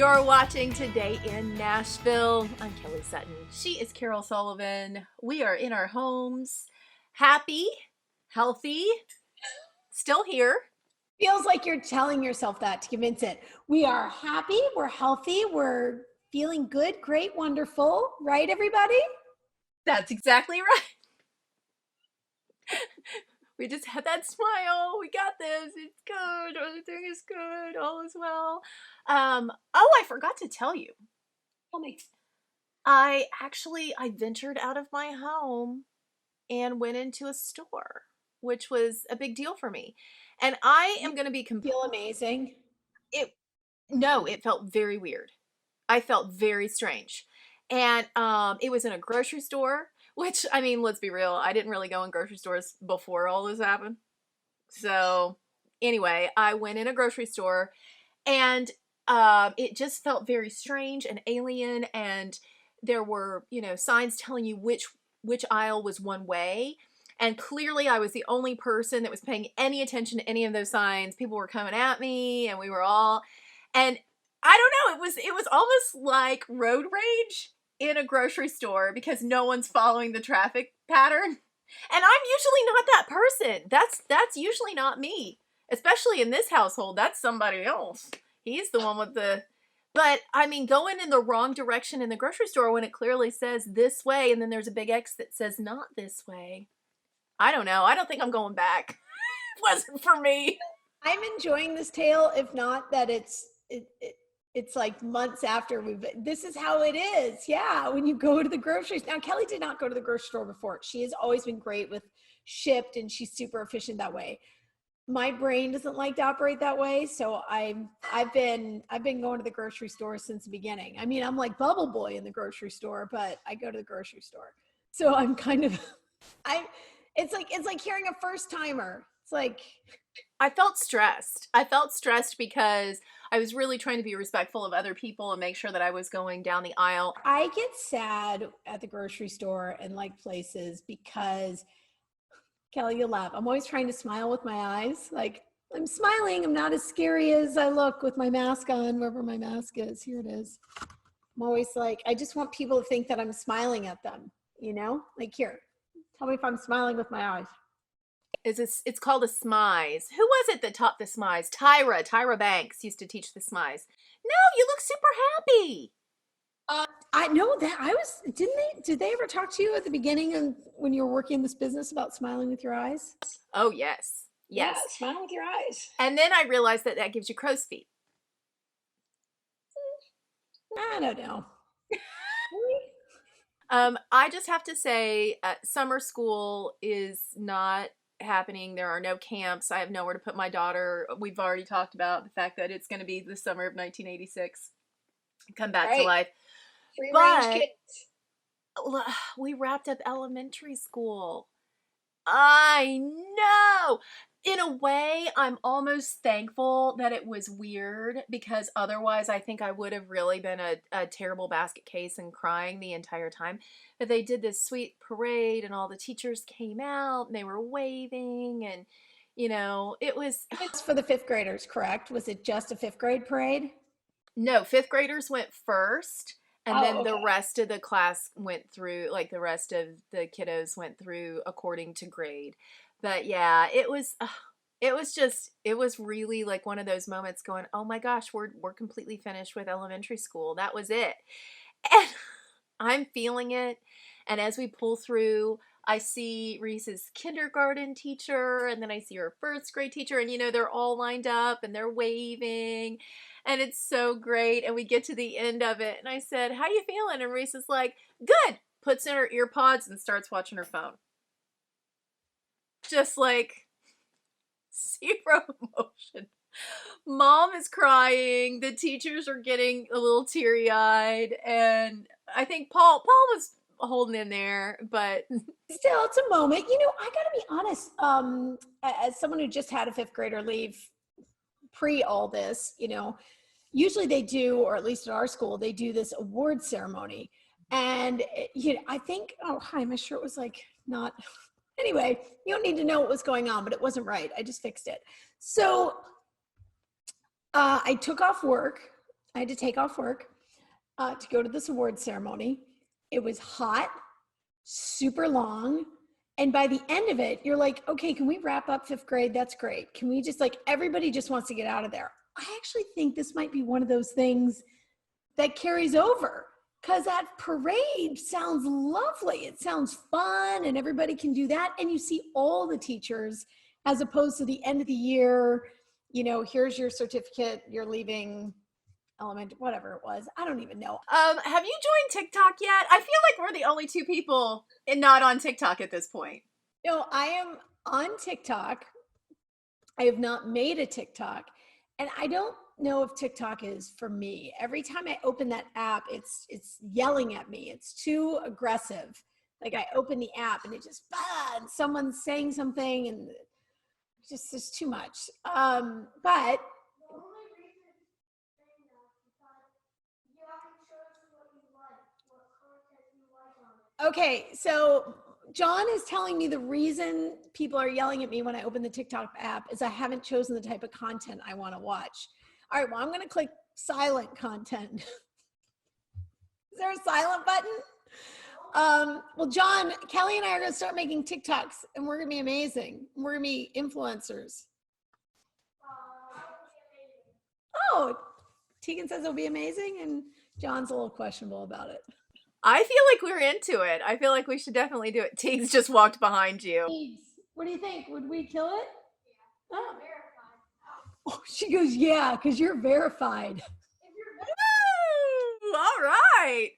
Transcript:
You're watching Today in Nashville. I'm Kelly Sutton. She is Carole Sullivan. We are in our homes, happy, healthy, still here. Feels like you're telling yourself that to convince it. We are happy, we're healthy, we're feeling good, great, wonderful. Right, everybody? That's exactly right. We just had that smile. We got this. It's good. Everything is good. All is well. I forgot to tell you. Tell me. I ventured out of my home and went into a store, which was a big deal for me. And I am going to be Feel amazing. It felt very weird. I felt very strange. And it was in a grocery store, which, I mean, let's be real, I didn't really go in grocery stores before all this happened. So anyway, I went in a grocery store and it just felt very strange and alien, and there were, signs telling you which aisle was one way. And clearly I was the only person that was paying any attention to any of those signs. People were coming at me and we were all, and I don't know, it was almost like road rage in a grocery store because no one's following the traffic pattern. And I'm usually not that person. That's usually not me. Especially in this household, that's somebody else. He's the one with the, but I mean, going in the wrong direction in the grocery store when it clearly says this way and then there's a big X that says not this way. I don't know. I don't think I'm going back. It wasn't for me. I'm enjoying this tale, if not that it's like months after this is how it is. Yeah, when you go to the groceries. Now, Kelly did not go to the grocery store before. She has always been great with Shipt, and she's super efficient that way. My brain doesn't like to operate that way, so I've been going to the grocery store since the beginning. I mean, I'm like Bubble Boy in the grocery store, but I go to the grocery store. So I'm kind of it's like hearing a first timer. It's like I felt stressed. I felt stressed because I was really trying to be respectful of other people and make sure that I was going down the aisle. I get sad at the grocery store and like places because, Kelly, you'll laugh, I'm always trying to smile with my eyes. Like, I'm smiling. I'm not as scary as I look with my mask on, wherever my mask is. Here it is. I'm always like, I just want people to think that I'm smiling at them, Like, here, tell me if I'm smiling with my eyes. It's called a Smize. Who was it that taught the Smize? Tyra Banks used to teach the Smize. No, you look super happy. I know that did they ever talk to you at the beginning and when you were working in this business about smiling with your eyes? Oh, yes. Yeah, smile with your eyes. And then I realized that gives you crow's feet. I don't know. I just have to say, summer school is not happening. There are no camps. I have nowhere to put my daughter. We've already talked about the fact that it's going to be the summer of 1986. Come back to life. Free range kids. We wrapped up elementary school. I know. In a way, I'm almost thankful that it was weird, because otherwise I think I would have really been a terrible basket case and crying the entire time. But they did this sweet parade and all the teachers came out and they were waving, and it was... It's for the fifth graders, correct? Was it just a fifth grade parade? No, fifth graders went first. And then okay. The rest of the class went through, like the rest of the kiddos went through according to grade. But yeah, it was really like one of those moments going, oh my gosh, we're completely finished with elementary school. That was it. And I'm feeling it. And as we pull through, I see Reese's kindergarten teacher, and then I see her first grade teacher, and they're all lined up and they're waving. And it's so great. And we get to the end of it. And I said, how you feeling? And Reese is like, good. Puts in her ear pods and starts watching her phone. Just like zero emotion. Mom is crying. The teachers are getting a little teary-eyed. And I think Paul was holding in there, but still, it's a moment. I gotta be honest, as someone who just had a fifth grader leave pre all this, usually they do, or at least at our school, they do this award ceremony. And I think, oh hi, my shirt was like not, anyway, you don't need to know what was going on, but it wasn't right. I just fixed it. So I took off work I had to take off work to go to this award ceremony. It was hot, super long. And by the end of it, you're like, okay, can we wrap up 5th grade? That's great. Can we just like, everybody just wants to get out of there. I actually think this might be one of those things that carries over, because that parade sounds lovely. It sounds fun and everybody can do that. And you see all the teachers, as opposed to the end of the year, you know, here's your certificate, you're leaving elementary, whatever it was. I don't even know. Have you joined TikTok yet? I feel like we're the only 2 people not on TikTok at this point. No, I am on TikTok. I have not made a TikTok, and I don't know if TikTok is for me. Every time I open that app, it's yelling at me. It's too aggressive. Like I open the app and it just, and someone's saying something and just there's too much. But okay, so John is telling me the reason people are yelling at me when I open the TikTok app is I haven't chosen the type of content I want to watch. All right, well, I'm going to click silent content. Is there a silent button? Well, John, Kelly and I are going to start making TikToks, and we're going to be amazing. We're going to be influencers. Oh, Tegan says it'll be amazing, and John's a little questionable about it. I feel like we're into it. I feel like we should definitely do it. Teagues just walked behind you. What do you think? Would we kill it? Oh. Oh, she goes, yeah, because you're verified. Woo! All right.